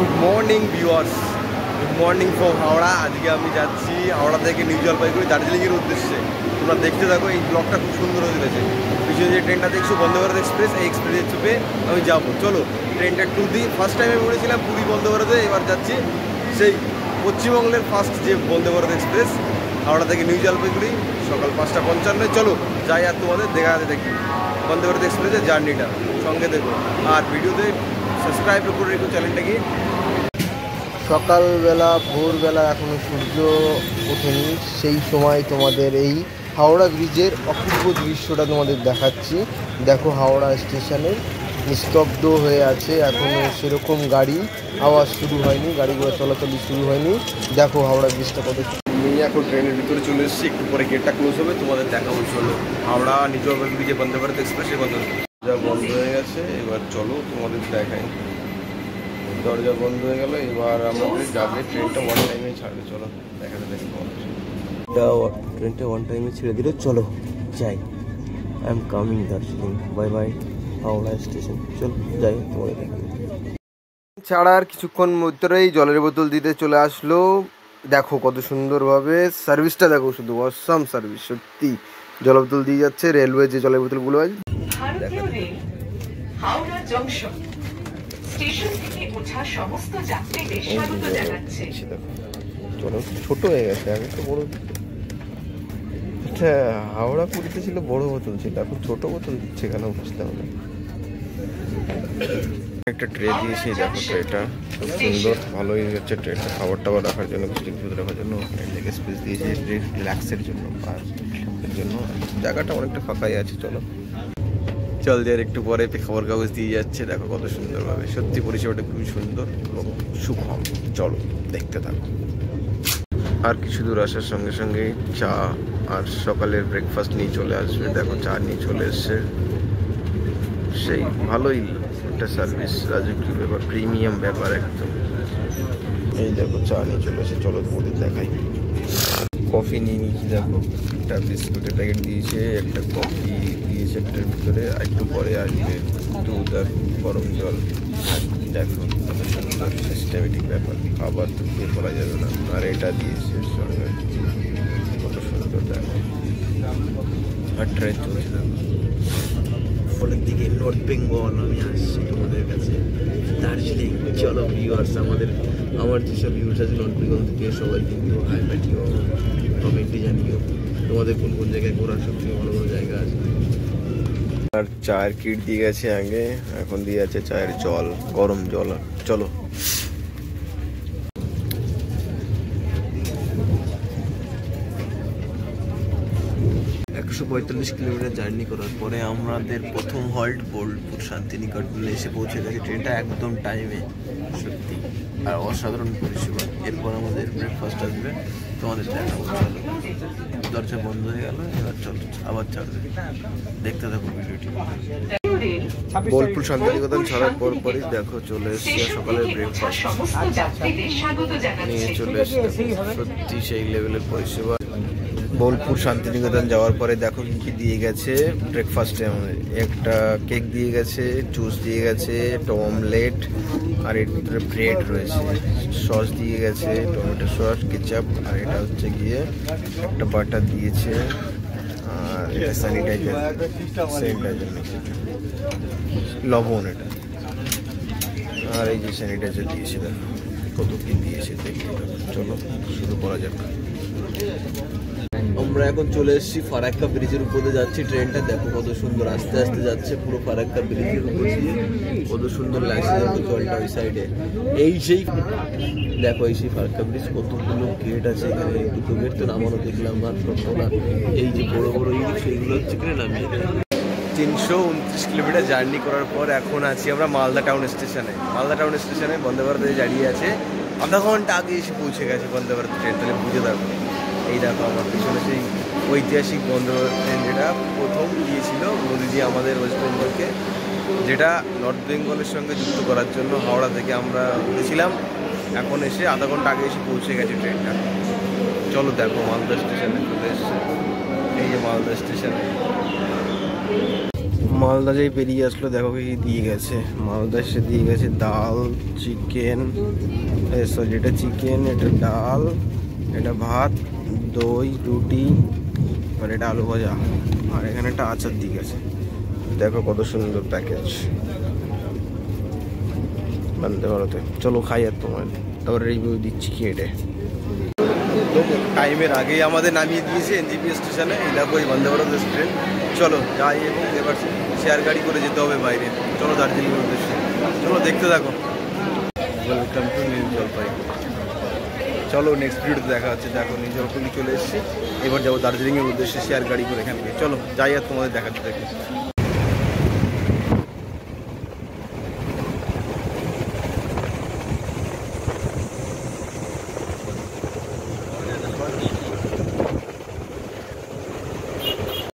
Good morning viewers, good morning from Howrah. আজকে আমি যাচ্ছি হাওড়া থেকে নিউ জলপাইগুড়ি দার্জিলিংয়ের উদ্দেশ্যে। তোমরা দেখতে থাকো, এই ব্লগটা খুব সুন্দর হয়ে গেছে। পিছনে যে ট্রেনটা দেখছো বন্দে ভারত এক্সপ্রেস, এই এক্সপ্রেসে চেপে আমি যাবো। চলো, ট্রেনটা টু দি ফার্স্ট টাইমে উঠেছিলাম পুরী বন্দে ভারতে, এবার যাচ্ছি সেই পশ্চিমবঙ্গের ফার্স্ট যে বন্দে ভারত এক্সপ্রেস হাওড়া থেকে নিউ জলপাইগুড়ি, সকাল 5:55। চলো যাই, আর তোমাদের দেখাতে দেখি বন্দে ভারত এক্সপ্রেসের জার্নিটা, সঙ্গে দেখো আর ভিডিওতে সাবস্ক্রাইব করে রেখো চ্যানেলটাকে। সকালবেলা ভোরবেলা এখনও সূর্য ওঠেনি, সেই সময় তোমাদের এই হাওড়া ব্রিজের অপূর্ব দৃশ্যটা তোমাদের দেখাচ্ছি। দেখো হাওড়া স্টেশনের নিস্তব্ধ হয়ে আছে, এখনও সেরকম গাড়ি আওয়াজ শুরু হয়নি, গাড়িগুলো চলাচলি শুরু হয়নি। দেখো হাওড়া ব্রিজটা কত। আমি এখন ট্রেনের ভিতরে চলে এসেছি, একটু পরে গেটটা ক্লোজ হবে, তোমাদের দেখাবো। চলো হাওড়া নিউ জলপাইগুড়ি যে বন্দে ভারত এক্সপ্রেস, দরজা বন্ধ হয়ে গেছে। এবার চলো তোমাদের দেখাই, দরজা বন্ধ হয়ে গেল। এবার আমাদের যাবে, ট্রেনটা ওয়ান টাইমে ছাড়বে। চলো দেখাতে দেখি, ট্রেনটা ওয়ান টাইমে ছেড়ে দিল। চলো যাই, I am coming Darjeeling, bye bye Howrah station. চলো যাই, তোমাদের ছাড়ার কিছুক্ষণ মধ্যেই জলের বোতল দিতে চলে আসলো। দেখো কত সুন্দরভাবে সার্ভিসটা দেখো, শুধু অসাম সার্ভিস সত্যি। জলের বোতল দিয়ে যাচ্ছে, রেলওয়ে যে জলের বোতলগুলো আছে। চলো, ছোট হয়ে গেছে, আগে তো বড়। আচ্ছা, হাওড়া পুরীতে ছিল বড় বোতল ছিল, এখন ছোট বোতল দিচ্ছে কেন বুঝতে হবে। একটা ট্রে দিয়েছি, দেখো ট্রেটা খুব সুন্দর, ভালোই হচ্ছে ট্রেটা। খাবার টাবার রাখার জন্য, কিছু কিছু রাখার জন্য লেগ স্পেস দিয়েছে, রিল্যাক্সের জন্য। আর এর জন্য জায়গাটা অনেকটা ফাঁকাই আছে। চলো চল দিয়ে একটু পরে খবর কাগজ দিয়ে যাচ্ছে। দেখো কত সুন্দরভাবে, সত্যি পরিষেবাটা খুবই সুন্দর এবং সুখম। চলো দেখতে থাকো। আর কিছু দূর আসার সঙ্গে সঙ্গেই চা আর সকালের ব্রেকফাস্ট নিয়ে চলে আসবে। দেখো চা নিয়ে চলে এসছে, সেই ভালোই একটা সার্ভিস, রাজকীয় ব্যাপার, প্রিমিয়াম ব্যাপার একদম। এই দেখো চা নিয়ে চলে এসে, চলো তোমাদের দেখাই। কফি নিয়ে নিয়েছি, দেখো একটা বিস্কুটের প্যাকেট দিয়েছে, একটা কফি দিয়েছে একটার ভিতরে, আর একটু পরে আসবে দুধ আর গরম জল। দেখো কত সুন্দর সিস্টেমেটিক ব্যাপার, খাবার তো খেয়ে করা যাবে না। আর এটা দিয়েছে সঙ্গে, কত সুন্দর দেখো। আর ট্রেন চলছে দেখো, ফলের দিকে নর্থ বেঙ্গল। আমি আসছি তোমাদের কাছে দার্জিলিং। চলো ভিউয়ার্স, আমার যেসব ভিউয়ার্স আছে নর্থ বেঙ্গল থেকে, সবাই কিন্তু হাই পাঠিও, কমেন্টে জানিও তোমাদের কোন কোন জায়গায় ঘোরার সবথেকে ভালো ভালো জায়গা আছে। আর চায়ের কিট দিয়ে গেছে আগে, এখন দিয়ে আছে চায়ের জল, গরম জল। চলো 145 কিলোমিটার জার্নি করার পরে আমাদের প্রথম হল্ট বোলপুর শান্তিনিকেতনে এসে পৌঁছে গেছে। ট্রেনটা একদম টাইমে, সত্যি আর অসাধারণ পরিষেবা। এরপর আমাদের ব্রেকফাস্ট আসবে, তোমাদের দেখাবো। চলো, দরজা বন্ধ হয়ে গেল, এবার চলো আবার ছাড়বে, দেখতে থাকো ভিডিওটি। বোলপুর শান্তিনিকেতন ছাড়ার পর পরই দেখো চলে এসছে সকালের ব্রেকফাস্ট নিয়ে চলে এসছে। সত্যি সেই লেভেলের পরিষেবা। বোলপুর শান্তিনিকেতন যাওয়ার পরে দেখো কি দিয়ে গেছে ব্রেকফাস্টে। আমাদের একটা কেক দিয়ে গেছে, জুস দিয়ে গেছে, অমলেট, আর এর ভিতরে ব্রেড রয়েছে, সস দিয়ে গেছে, টমেটো সস, কেচাপ, আর এটা হচ্ছে গিয়ে একটা বাটার দিয়েছে, আর এটা স্যানিটাইজার লবণ এটা, আর এই যে স্যানিটাইজার দিয়েছে। দেখো কত কি দিয়েছে, দেখতে চলো শুরু করা যাক। আমরা এখন চলে এসেছি ফারাক্কা ব্রিজের উপরে যাচ্ছি। ট্রেনটা দেখো কত সুন্দর আস্তে আস্তে যাচ্ছে পুরো ফারাক্কা ব্রিজের উপর দিয়ে, কত সুন্দর লাগছে জলটা ওই সাইডে। এই সেই দেখো, এই সেই ফারাক্কা ব্রিজ, কতগুলো গেট আছে এখানে। দুটো গেট তো নামানো দেখলাম মাত্র, এই যে বড় বড় ইট সেইগুলো হচ্ছে কিনে নামিয়ে। 329 কিলোমিটার জার্নি করার পর এখন আছি আমরা মালদা টাউন স্টেশনে। মালদা টাউন স্টেশনে বন্দে ভারত দাঁড়িয়ে আছে, আধা ঘন্টা আগে এসে পৌঁছে গেছে বন্দে ভারত ট্রেন। তাহলে বুঝে থাকো, এই দেখো আমার পিছনে সেই ঐতিহাসিক বন্দে ভারত ট্রেন, যেটা প্রথম গিয়েছিল মোদি জি আমাদের ওয়েস্ট বেঙ্গলকে, যেটা নর্থ বেঙ্গলের সঙ্গে যুক্ত করার জন্য হাওড়া থেকে আমরা উঠেছিলাম। এখন এসে আধা ঘন্টা আগে এসে পৌঁছে গেছে ট্রেনটা। চলো দেখো মালদা স্টেশনে চলে এসছে, এই যে মালদা স্টেশনে। মালদা যেই বেরিয়ে আসলো দেখো কি দিয়ে গেছে। মালদা সে দিয়ে গেছে ডাল, চিকেন, সরি এটা চিকেন, এটা ডাল, এটা ভাত, দই, রুটি, আর এটা আলু ভাজা, আর এখানে একটা আচার দিয়ে গেছে। দেখো কত সুন্দর প্যাকেজ বন্দে ভারতে। চলো খাই আর তোমার তারপরে রিভিউ দিচ্ছি খেয়ে। টাইমের আগেই আমাদের নামিয়ে দিয়েছে এনজিপি স্টেশনে। এই দেখো এই বন্দে ভারত রেস্টুরেন্ট। চলো যাই এবং এবার শেয়ার গাড়ি করে যেতে হবে বাইরে। চলো দার্জিলিংয়ের উদ্দেশ্যে, চলো দেখতে থাকো। Welcome to new Jalpaiguri. চলো নেক্সট ভিডিওতে দেখা হচ্ছে। দেখো নিউ জলপাইগুড়ি চলে এসেছি, এবার যাবো দার্জিলিংয়ের উদ্দেশ্যে শেয়ার গাড়ি করে এখান থেকে। চলো যাই আর তোমাদের দেখাতে থাকি।